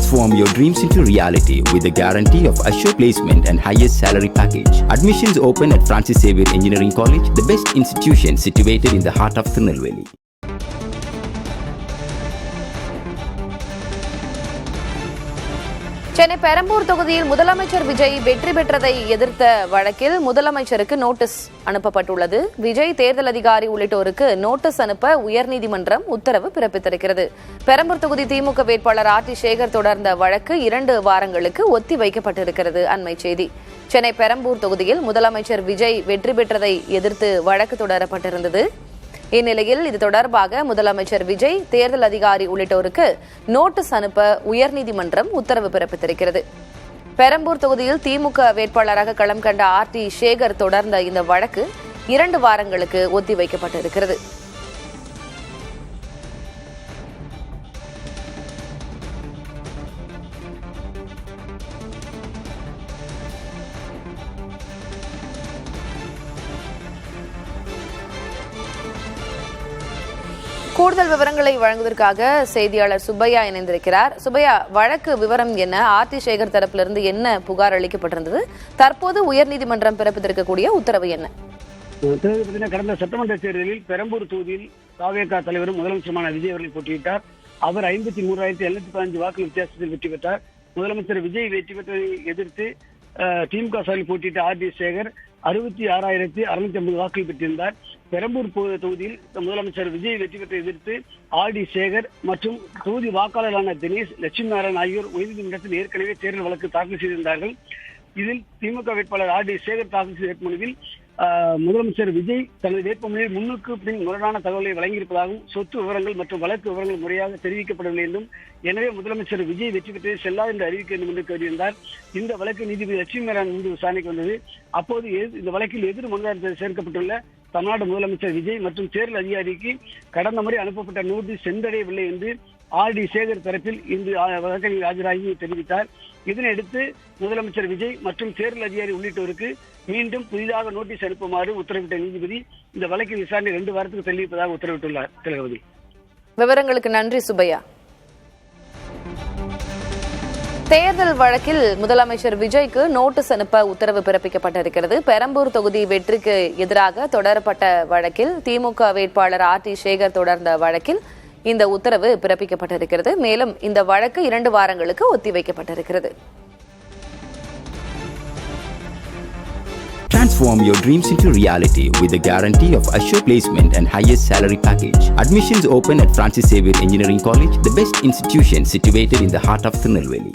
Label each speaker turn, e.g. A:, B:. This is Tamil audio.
A: Transform your dreams into reality with the guarantee of assured placement and highest salary package. Admissions open at Francis Xavier Engineering College, the best institution situated in the heart of Tirunelveli.
B: Chennai Perambur தொகுதியில் முதலமைச்சர் விஜய் வெற்றி பெற்றதை எதிர்த்த வழக்கில் முதலமைச்சருக்கு நோட்டீஸ் அனுப்பப்பட்டுள்ளது. விஜய் தேர்தல் அதிகாரி உள்ளிட்டோருக்கு நோட்டீஸ் அனுப்ப உயர்நீதிமன்றம் உத்தரவு பிறப்பித்திருக்கிறது. பெரம்பூர் தொகுதி திமுக வேட்பாளர் ஆர்டி சேகர் தொடர்ந்த வழக்கு 2 வாரங்களுக்கு ஒத்தி வைக்கப்பட்டிருக்கிறது. அண்மை செய்தி. சென்னை பெரம்பூர் தொகுதியில் முதலமைச்சர் விஜய் வெற்றி பெற்றதை எதிர்த்து வழக்கு தொடரப்பட்டிருந்தது. இந்நிலையில் இது தொடர்பாக முதலமைச்சர் விஜய் தேர்தல் அதிகாரி உள்ளிட்டோருக்கு நோட்டீஸ் அனுப்ப உயர்நீதிமன்றம் உத்தரவு பிறப்பித்திருக்கிறது. பெரம்பூர் தொகுதியில் திமுக வேட்பாளராக களம் கண்ட ஆர்டி சேகர் தொடர்ந்த இந்த வழக்கு 2 வாரங்களுக்கு ஒத்திவைக்கப்பட்டிருக்கிறது. கூடுதல் விவரங்களை வழங்குவதற்காக செய்தியாளர் சுப்பையா இணைந்திருக்கிறார். சுப்பையா, வழக்கு விவரம் என்ன? ஆர்டி சேகர் தரப்பிலிருந்து என்ன புகார் அளிக்கப்பட்டிருந்தது? தற்போது உயர்நீதிமன்றம் பிறப்பித்திருக்கக்கூடிய உத்தரவு என்ன?
C: கடந்த சட்டமன்ற தேர்தலில் பெரம்பூர் தொகுதியில் தாவேகா தலைவரும் முதலமைச்சருமான விஜய் அவர்கள் போட்டியிட்டார். அவர் 53,715 வாக்கு வித்தியாசத்தில் வெற்றி பெற்றார். முதலமைச்சர் விஜய் வெற்றி பெற்றதை எதிர்த்து திமுக சார்பில் போட்டியிட்ட ஆர்டி சேகர் 66,650 வாக்குகள் பெற்றிருந்தார். பெரம்பூர் தொகுதியில் முதலமைச்சர் விஜய் வெற்றி பெற்றை எதிர்த்து ஆர்டி சேகர் மற்றும் தொகுதி வாக்காளரான தினேஷ், லட்சுமி நாராயணன் ஆகியோர் உயர்நீதிமன்றத்தில் ஏற்கனவே தேர்தல் வழக்கு தாக்கல் செய்திருந்தார்கள். இதில் திமுக வேட்பாளர் ஆர்டி சேகர் தாக்கல் செய்த வேட்புமனுவில் முதலமைச்சர் விஜய் தனது வேட்புமனுவில் முன்னுக்கு பின் முரணான தகவலை வழங்கியிருப்பதாகவும், சொத்து விவரங்கள் மற்றும் வழக்கு விவரங்கள் முறையாக தெரிவிக்கப்படவில்லை என்றும், எனவே முதலமைச்சர் விஜய் வெற்றி பெற்றதை செல்லாது என்று அறிவிக்க வேண்டும் என்று கோரியிருந்தார். இந்த வழக்கு நீதிபதி லட்சுமி நாராயணன் முன்பு விசாரணைக்கு வந்தது. அப்போது இந்த வழக்கில் எதிர் மனுதாரத்தில் சேர்க்கப்பட்டுள்ள தமிழ்நாடு முதலமைச்சர் விஜய் மற்றும் தேர்தல் அதிகாரிக்கு கடந்த முறை அனுப்பப்பட்ட நோட்டீஸ் சென்றடையவில்லை என்று ஆர்டி சேகர் தரப்பில் இன்று வழக்கறிஞர் ஆஜராகி தெரிவித்தார். இதனையடுத்து முதலமைச்சர் விஜய் மற்றும் தேர்தல் அதிகாரி உள்ளிட்டோருக்கு மீண்டும் புதிதாக நோட்டீஸ் அனுப்புமாறு உத்தரவிட்ட நீதிபதி இந்த வழக்கின் விசாரணை 2 வாரத்துக்கு தள்ளியிருப்பதாக உத்தரவிட்டுள்ளார். திலகவதி,
B: விவரங்களுக்கு நன்றி சுப்பையா. தேர்தல் வழக்கில் முதலமைச்சர் விஜய்க்கு நோட்டீஸ் அனுப்ப உத்தரவு பிறப்பிக்கப்பட்டிருக்கிறது. பெரம்பூர் தொகுதி வெற்றிக்கு எதிராக தொடரப்பட்ட வழக்கில் திமுக வேட்பாளர் ஆர்டி சேகர் தொடர்ந்த வழக்கில் இந்த உத்தரவு பிறப்பிக்கப்பட்டிருக்கிறது. மேலும் இந்த வழக்கு 2 வாரங்களுக்கு ஒத்திவைக்கப்பட்டிருக்கிறது.
A: Transform your dreams into reality with the guarantee of assured placement and highest salary package. Admissions open at Francis Xavier Engineering College, the best institution situated in the heart of Tirunelveli.